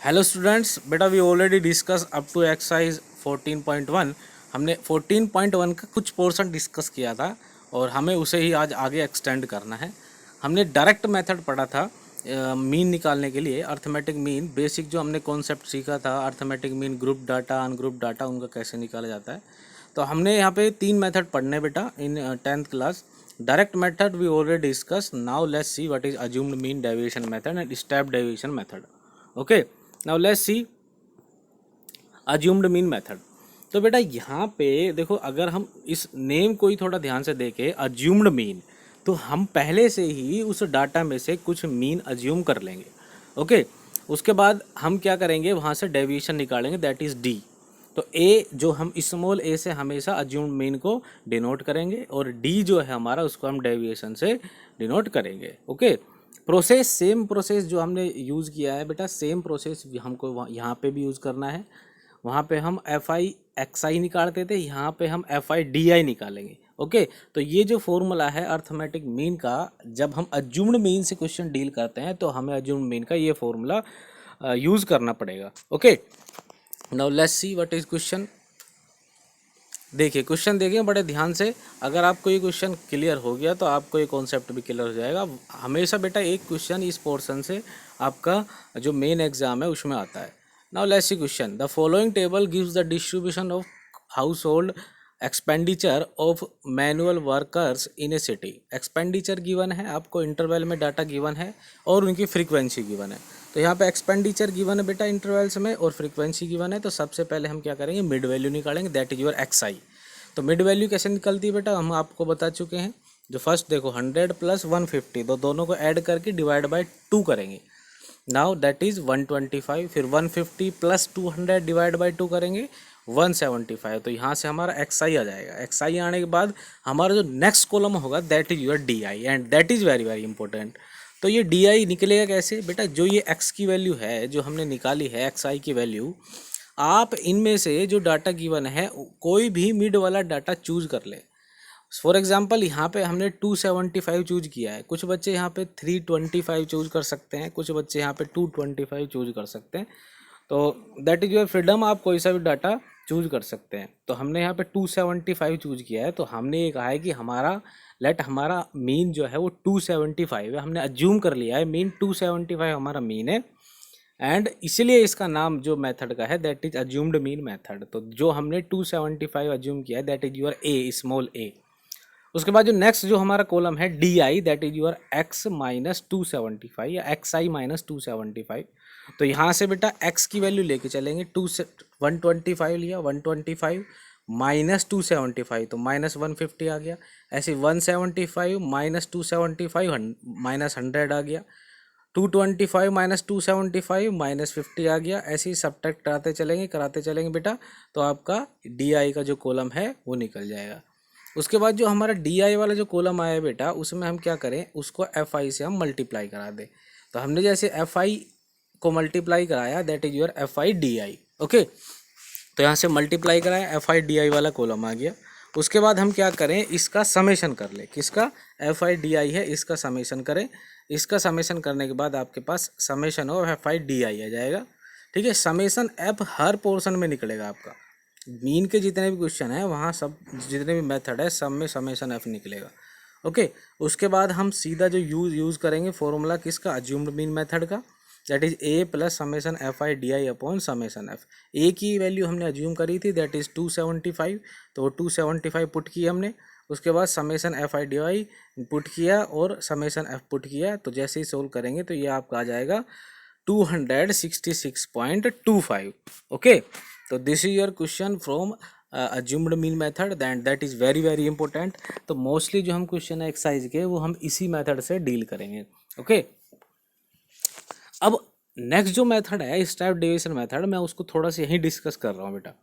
Hello students, बेटा we already discuss up to exercise 14.1। हमने 14.1 का कुछ पोर्शन डिस्कस किया था और हमें उसे ही आज आगे एक्सटेंड करना है। हमने डायरेक्ट मेथड पढ़ा था मीन निकालने के लिए, अर्थमेटिक मीन बेसिक जो हमने कॉन्सेप्ट सीखा था, arithmetic mean, group data, ungroup data, उनका कैसे निकाला जाता है। तो हमने यहाँ पे 3 मेथड पढ़ने बेटा in 10th class. Direct method we already discuss, now let's see what is assumed mean deviation method and step deviation method. Okay, now let's see assumed mean method. तो बेटा यहाँ पे देखो, अगर हम इस नेम को ही थोड़ा ध्यान से देखें, अज्यूम्ड मीन, तो हम पहले से ही उस डाटा में से कुछ मीन अज्यूम कर लेंगे। ओके, उसके बाद हम क्या करेंगे, वहाँ से डेविएशन निकालेंगे, दैट इज़ डी। तो ए जो हम स्मॉल ए से हमेशा अज्यूम्ड मीन को डिनोट करेंगे और डी जो है हमारा, उसको हम डेविएशन से डिनोट करेंगे। ओके, प्रोसेस सेम प्रोसेस जो हमने यूज़ किया है बेटा, सेम प्रोसेस हमको यहाँ पे भी यूज़ करना है। वहाँ पे हम एफ आई एक्स आई निकालते थे, यहाँ पे हम एफ आई डी आई निकालेंगे। ओके, तो ये जो फॉर्मूला है अर्थमेटिक मीन का, जब हम अज्यूम्ड मीन से क्वेश्चन डील करते हैं तो हमें अज्यूम्ड मीन का ये फॉर्मूला यूज़ करना पड़ेगा। Okay, now let's see what is question. देखिए क्वेश्चन देखिए बड़े ध्यान से, अगर आपको ये क्वेश्चन क्लियर हो गया तो आपको ये कॉन्सेप्ट भी क्लियर हो जाएगा। हमेशा बेटा एक क्वेश्चन इस पोर्शन से आपका जो मेन एग्जाम है उसमें आता है। Now let's C question, the following table gives the distribution of house hold expenditure of manual workers in A city. Expenditure given है आपको, इंटरवल में डाटा गिवन है और उनकी फ्रीक्वेंसी गिवन है। तो यहाँ पे एक्सपेंडिचर गिवन है बेटा इंटरवल्स में और फ्रीक्वेंसी गिवन है। तो सबसे पहले हम क्या करेंगे, मिड वैल्यू निकालेंगे, दैट इज योर एक्स आई। तो मिड वैल्यू कैसे निकलती है बेटा, हम आपको बता चुके हैं। जो फर्स्ट देखो 100 प्लस 150, तो दोनों को ऐड करके डिवाइड बाय 2 करेंगे। Now that is 125। फिर 150 प्लस 200 डिवाइड बाय 2 करेंगे 175। तो यहाँ से हमारा एक्स आई आ जाएगा। एक्स आई आने के बाद हमारा जो नेक्स्ट कॉलम होगा that is your D I, and that is very very important. तो ये डी आई निकलेगा कैसे बेटा, जो ये एक्स की वैल्यू है जो हमने निकाली है, एक्स आई की वैल्यू, आप इनमें से जो डाटा गिवन है कोई भी मिड वाला डाटा चूज कर ले। फॉर एग्जांपल यहाँ पे हमने 275 चूज किया है, कुछ बच्चे यहाँ पे 325 चूज कर सकते हैं, कुछ बच्चे यहाँ पे 225 चूज कर सकते हैं। तो दैट इज योर फ्रीडम, आप कोई सा भी डाटा चूज कर सकते हैं। तो हमने यहाँ पे 275 चूज किया है, तो हमने ये कहा है कि हमारा मीन जो है वो 275 है। हमने अज्यूम कर लिया है मीन 275 हमारा मीन है, एंड इसीलिए इसका नाम जो मेथड का है that is assumed mean method. तो जो हमने 275 अज्यूम किया है that is your A, small A. उसके बाद जो नेक्स्ट जो हमारा कॉलम है D I, that is your X minus 275 या एक्स आई माइनस 275। तो यहाँ से बेटा एक्स की वैल्यू लेके चलेंगे, 125 लिया, 125 माइनस 275 तो माइनस 150 आ गया। ऐसे 175 माइनस 275 माइनस 100 आ गया। 225 माइनस 275 माइनस 50 आ गया। ऐसे ही सब्ट्रैक्ट कराते चलेंगे बेटा, तो आपका डी आई का जो कॉलम है वो निकल जाएगा। उसके बाद जो हमारा डी आई वाला जो कॉलम आया बेटा, उसमें हम क्या करें, उसको एफ आई से हम मल्टीप्लाई करा दें। तो हमने जैसे एफ आई को मल्टीप्लाई कराया that is your F I D I. Okay, तो यहाँ से मल्टीप्लाई कराया, एफ आई डी आई वाला कॉलम आ गया। उसके बाद हम क्या करें, इसका समेशन कर ले, किसका, एफ आई डी आई है, इसका समेशन करें। इसका समेशन करने के बाद आपके पास summation of F I D I आ जाएगा। ठीक है, समेशन एफ हर पोर्शन में निकलेगा आपका। मीन के जितने भी क्वेश्चन है वहाँ सब जितने भी मेथड है सब में समेशन एफ निकलेगा। ओके, उसके बाद हम सीधा जो यूज़ करेंगे फॉर्मूला किसका, अज्यूम्ड मीन मेथड का, that is A plus summation F I D I upon summation F. A की वैल्यू हमने अज्यूम करी थी दैट इज़ 275, तो 275 पुट की हमने। उसके बाद summation F I D I put किया और समेशन एफ पुट किया। तो जैसे ही सोल्व करेंगे तो ये आपका आ जाएगा 266.25। ओके, तो this is your question from assumed mean method, that is very very important. तो मोस्टली जो हम क्वेश्चन है एक्सरसाइज के वो हम इसी मेथड से डील करेंगे। ओके, अब नेक्स्ट जो मेथड है स्टेप डेविएशन मेथड, मैं उसको थोड़ा सा यहीं डिस्कस कर रहा हूँ बेटा।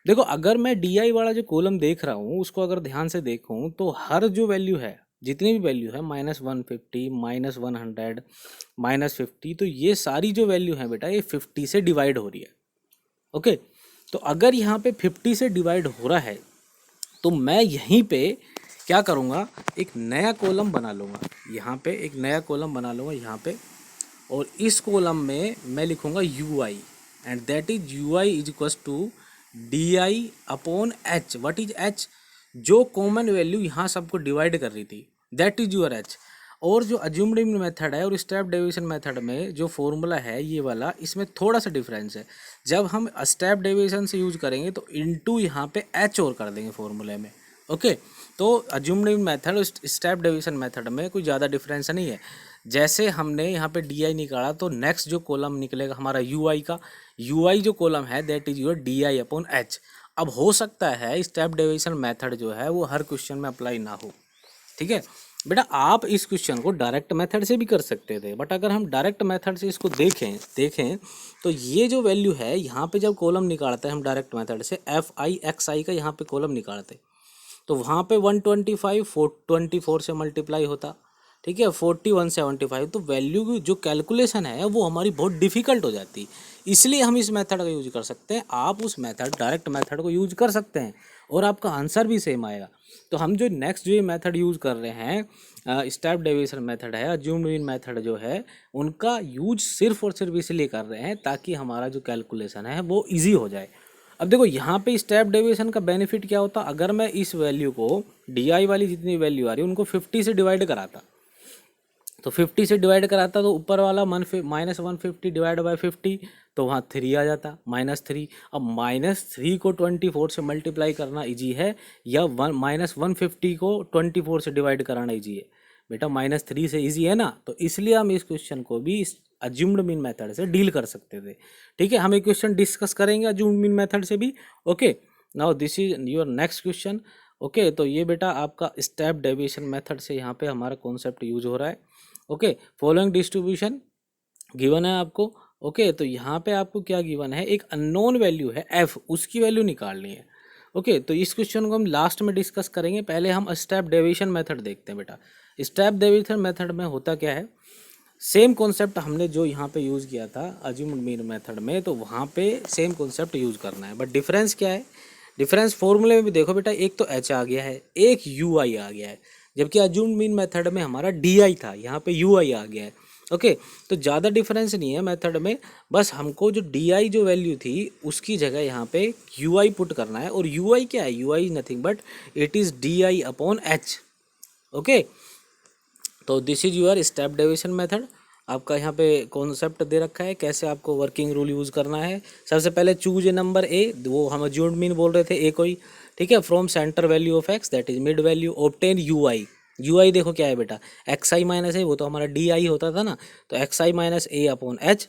देखो, अगर मैं डी आई वाला जो कॉलम देख रहा हूँ उसको अगर ध्यान से देखूँ तो हर जो वैल्यू है, जितनी भी वैल्यू है, माइनस 150 माइनस 100 माइनस 50, तो ये सारी जो वैल्यू है बेटा ये 50 से डिवाइड हो रही है। ओके, तो अगर यहाँ पे 50 से डिवाइड हो रहा है तो मैं यहीं पे क्या करूँगा, एक नया कॉलम बना लूँगा। यहाँ पे एक नया कॉलम बना लूँगा यहाँ पे, और इस कॉलम में मैं लिखूँगा U I, and that is U I is equals to D I upon H. What is H? जो कॉमन वैल्यू यहाँ सबको डिवाइड कर रही थी, दैट इज यूर एच. और जो अज्यूम्ड मीन मेथड है और स्टेप डेविएशन मेथड में जो फॉर्मूला है ये वाला, इसमें थोड़ा सा डिफरेंस है. जब हम स्टेप डेविएशन से यूज करेंगे तो इनटू यहाँ पे एच और कर देंगे फॉर्मूले में. ओके, तो अज्यूम्ड मीन मेथड और स्टेप डेविएशन मेथड में कोई ज़्यादा डिफरेंस नहीं है. जैसे हमने यहाँ पे डी आई निकाला तो नेक्स्ट जो कॉलम निकलेगा हमारा यू आई का, यू आई जो कॉलम है that is your D I upon H. अब हो सकता है स्टेप डेविएशन मेथड जो है वो हर क्वेश्चन में अप्लाई ना हो. ठीक है बेटा, आप इस क्वेश्चन को डायरेक्ट मेथड से भी कर सकते थे, बट अगर हम डायरेक्ट मेथड से इसको देखें तो ये जो वैल्यू है यहाँ पे जब कॉलम निकालते हैं हम डायरेक्ट मेथड से, एफ आई एक्स आई का यहाँ पे कॉलम निकालते तो वहाँ पे 125 424 से मल्टीप्लाई होता. ठीक है, 40 175. तो वैल्यू की जो कैलकुलेशन है वो हमारी बहुत डिफ़िकल्ट हो जाती. इसलिए हम इस मेथड का यूज कर सकते हैं. आप उस मेथड डायरेक्ट मेथड को यूज कर सकते हैं और आपका आंसर भी सेम आएगा. तो हम जो नेक्स्ट जो ये मेथड यूज़ कर रहे हैं, स्टेप डेविएशन मेथड है, अज्यूम्ड मीन मेथड जो है, उनका यूज सिर्फ और सिर्फ इसलिए कर रहे हैं ताकि हमारा जो कैलकुलेशन है वो इजी हो जाए. अब देखो यहाँ पे स्टेप डेविएशन का बेनिफिट क्या होता, अगर मैं इस वैल्यू को डी आई वाली जितनी वैल्यू आ रही है उनको 50 से डिवाइड कराता, तो 50 से डिवाइड कराता तो ऊपर वाला -150 डिवाइड बाय 50 तो वहाँ 3 आ जाता, -3. अब -3 को 24 से मल्टीप्लाई करना इजी है या -150 को 24 से डिवाइड कराना इजी है? बेटा -3 से इजी है ना. तो इसलिए हम इस क्वेश्चन को भी इस अज्यूम्ड मीन मेथड से डील कर सकते थे. ठीक है, हम एक क्वेश्चन डिस्कस करेंगे अज्यूम्ड मीन मेथड से भी. Okay, now this is your next question. Okay, तो ये बेटा आपका स्टेप डेविएशन मेथड से यहाँ पे हमारा कॉन्सेप्ट यूज हो रहा है. ओके, फॉलोइंग डिस्ट्रीब्यूशन गिवन है आपको. ओके, तो यहाँ पे आपको क्या गिवन है, एक अननोन वैल्यू है एफ, उसकी वैल्यू निकालनी है. ओके, तो इस क्वेश्चन को हम लास्ट में डिस्कस करेंगे. पहले हम स्टेप डेविएशन मेथड देखते हैं. बेटा स्टेप डेविएशन मेथड में होता क्या है, सेम कॉन्सेप्ट हमने जो यहाँ पे यूज़ किया था अज्यूम्ड मीन मेथड में, तो वहाँ पे सेम कॉन्सेप्ट यूज़ करना है. बट डिफरेंस क्या है, डिफरेंस फॉर्मूले में भी देखो बेटा, एक तो एच आ गया है, एक यू आई आ गया है, जबकि अज्यूम्ड मीन मेथड में हमारा डी आई था, यहाँ पे यू आई आ गया है. ओके, तो ज़्यादा डिफरेंस नहीं है मेथड में, बस हमको जो डी आई जो वैल्यू थी उसकी जगह यहाँ पे यू आई पुट करना है. और यू आई क्या है, U I is nothing but it is D I upon H. Okay, तो this is your step deviation method. आपका यहाँ पे कॉन्सेप्ट दे रखा है कैसे आपको वर्किंग रूल यूज़ करना है. सबसे पहले चूज ए नंबर ए, वो हम अज्यूम्ड मीन बोल रहे थे ए कोई. ठीक है, from centre value of X that is mid value, obtain U I. U I देखो क्या है बेटा, एक्स आई माइनस ए, वो तो हमारा डी आई होता था ना, तो X I minus A upon H.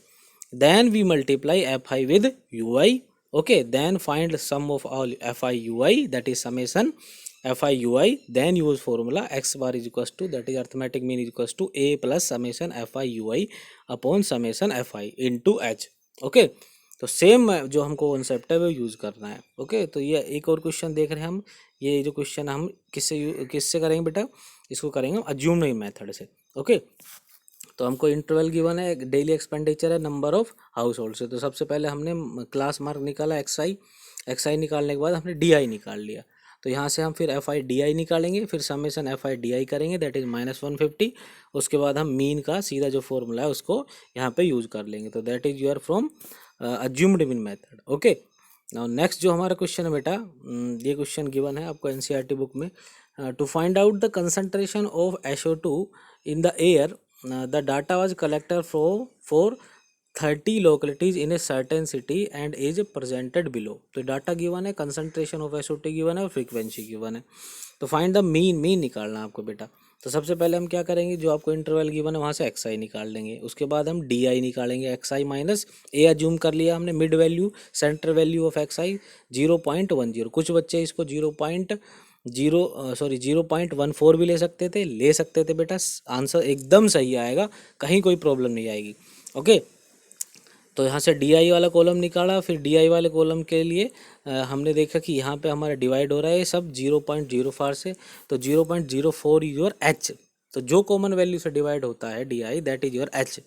Then we multiply F I with U I. Okay, then find sum of all F I U I that is summation F I U I. Then use formula X bar is equals to that is arithmetic mean is equals to A plus summation F I U I upon summation F I into H. Okay, तो same जो हमको concept है वो use करना है. Okay, तो ये एक और क्वेश्चन देख रहे हैं हम. ये जो क्वेश्चन हम किससे करेंगे बेटा, इसको करेंगे हम अज्यूम्ड मीन मेथड से. ओके, तो हमको इंटरवल गिवन है, डेली एक्सपेंडिचर है, नंबर ऑफ हाउस होल्ड से. तो सबसे पहले हमने क्लास मार्क निकाला एक्स आई निकालने के बाद हमने डी आई निकाल लिया. तो यहाँ से हम फिर एफ आई डी आई निकालेंगे, फिर समेसन एफ आई डी आई करेंगे दैट इज -150. उसके बाद हम मीन का सीधा जो फॉर्मूला है उसको यहाँ पे यूज़ कर लेंगे. तो that is your from assumed mean method. Okay, now next जो हमारा क्वेश्चन है बेटा, ये क्वेश्चन गिवन है आपको एनसीईआरटी बुक में. To find out the concentration of SO2 in the air, the data was collected for 30 localities in a certain city and is presented below. तो data given है, concentration of SO2 given है और frequency given है. तो find the mean निकालना है आपको बेटा. तो सबसे पहले हम क्या करेंगे, जो आपको इंटरवल गिवन है वहाँ से एक्स आई निकाल लेंगे. उसके बाद हम डी आई निकालेंगे, X I minus A assume कर लिया हमने, mid value centre value of X I 0.10. कुछ बच्चे इसको 0.14 भी ले सकते थे बेटा. आंसर एकदम सही आएगा, कहीं कोई प्रॉब्लम नहीं आएगी. ओके, तो यहाँ से डी आई वाला कॉलम निकाला, फिर डी आई वाले कॉलम के लिए हमने देखा कि यहाँ पे हमारा डिवाइड हो रहा है सब 0.04 से, तो 0.04 योर एच. तो जो कॉमन वैल्यू से डिवाइड होता है D I that is your H.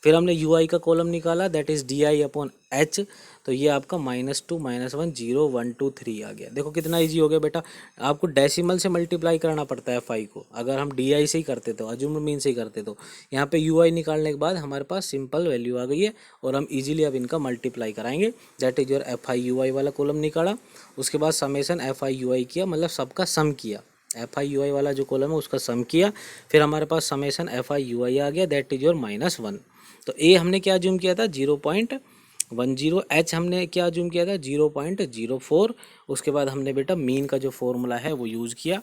फिर हमने यू आई का कॉलम निकाला, that is D I upon H, तो ये आपका -2 -1 0 1 2 3 आ गया। देखो कितना इजी हो गया बेटा। आपको डेसिमल से मल्टीप्लाई करना पड़ता है एफ आई को, अगर हम डी आई से ही करते तो, अज्यूम्ड मीन से ही करते तो। यहाँ पे यू आई निकालने के बाद हमारे पास सिंपल वैल्यू आ गई है और हम इजीली अब इनका मल्टीप्लाई कराएंगे। That is your F I U I वाला कॉलम निकाला, उसके बाद summation F I U I किया, मतलब सबका सम किया। एफ आई यू आई वाला जो कॉलम है उसका सम किया, फिर हमारे पास समेसन एफ आई यू आई आ गया, दैट इज योर -1। तो ए हमने क्या अज्यूम किया था 0.10, एच हमने क्या अज्यूम किया था 0.04। उसके बाद हमने बेटा मीन का जो फॉर्मूला है वो यूज़ किया,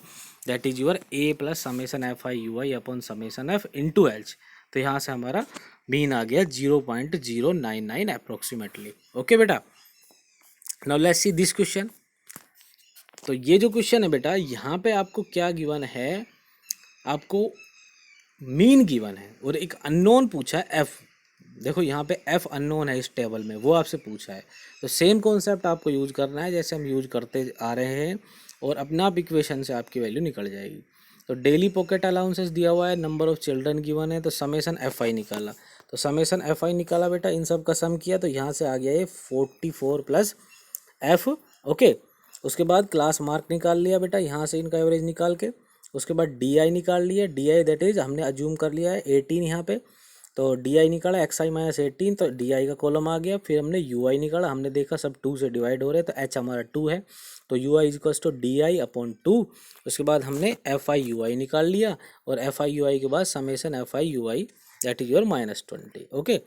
that is your A plus summation F I U I upon summation F into H. तो यहाँ से हमारा मीन आ गया 0.099 अप्रोक्सीमेटली। ओके बेटा, now let's see this question. तो ये जो क्वेश्चन है बेटा, यहाँ पे आपको क्या गिवन है, आपको मीन गिवन है और एक अननोन पूछा है एफ। देखो यहाँ पे एफ अननोन है इस टेबल में, वो आपसे पूछा है। तो सेम कॉन्सेप्ट आपको यूज करना है जैसे हम यूज करते आ रहे हैं, और अपना आप इक्वेशन से आपकी वैल्यू निकल जाएगी। तो डेली पॉकेट अलाउंसेस दिया हुआ है, नंबर ऑफ चिल्ड्रन गिवन है, तो समेसन एफ आई निकाला। तो समेसन एफ आई निकाला बेटा, इन सब का सम किया, तो यहाँ से आ गया ये 44 प्लस एफ। ओके, उसके बाद क्लास मार्क निकाल लिया बेटा, यहाँ से इनका एवरेज निकाल के। उसके बाद डी आई निकाल लिया, डी आई दैट इज हमने अज्यूम कर लिया है 18 यहाँ पे, तो डी आई निकाला एक्स आई -18, तो डी आई का कॉलम आ गया। फिर हमने यू आई निकाला, हमने देखा सब 2 से डिवाइड हो रहे हैं, तो एच हमारा 2 है, तो u i equals to D I upon 2। उसके बाद हमने एफ आई यू आई निकाल लिया, और एफ आई यू आई के बाद summation F I U I that is your -20। Okay,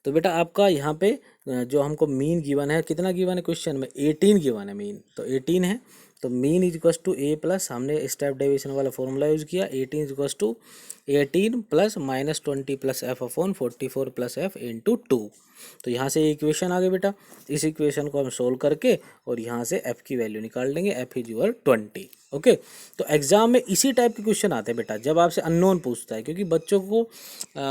तो बेटा आपका यहाँ पे जो हमको मीन गिवन है, कितना गिवन है क्वेश्चन में 18 गिवन है मीन, तो 18 है। तो mean is equals to A plus, हमने स्टेप डेविएशन वाला फॉर्मूला यूज़ किया, 18 is equals to 18 plus -20 plus f upon 44 plus f into 2। तो यहाँ से इक्वेशन आ गई बेटा। इस इक्वेशन को हम सोल्व करके और यहाँ से एफ की वैल्यू निकाल लेंगे, एफ इज यूअर 20। ओके, तो एग्जाम में इसी टाइप के क्वेश्चन आते हैं बेटा, जब आपसे अननोन पूछता है, क्योंकि बच्चों को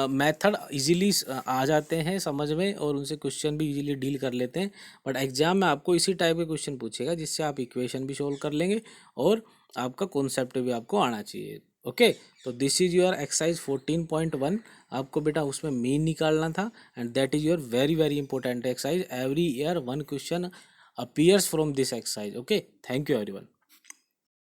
मेथड इजीली आ जाते हैं समझ में और उनसे क्वेश्चन भी इजीली डील कर लेते हैं। बट एग्जाम में आपको इसी टाइप के क्वेश्चन पूछेगा जिससे आप इक्वेशन भी सोल्व कर लेंगे और आपका कॉन्सेप्ट भी आपको आना चाहिए। ओके, तो दिस इज योर एक्सरसाइज 14.1। आपको बेटा उसमें मीन निकालना था, and that is your very very important exercise. Every year 1 question appears from this exercise. Okay, thank you everyone.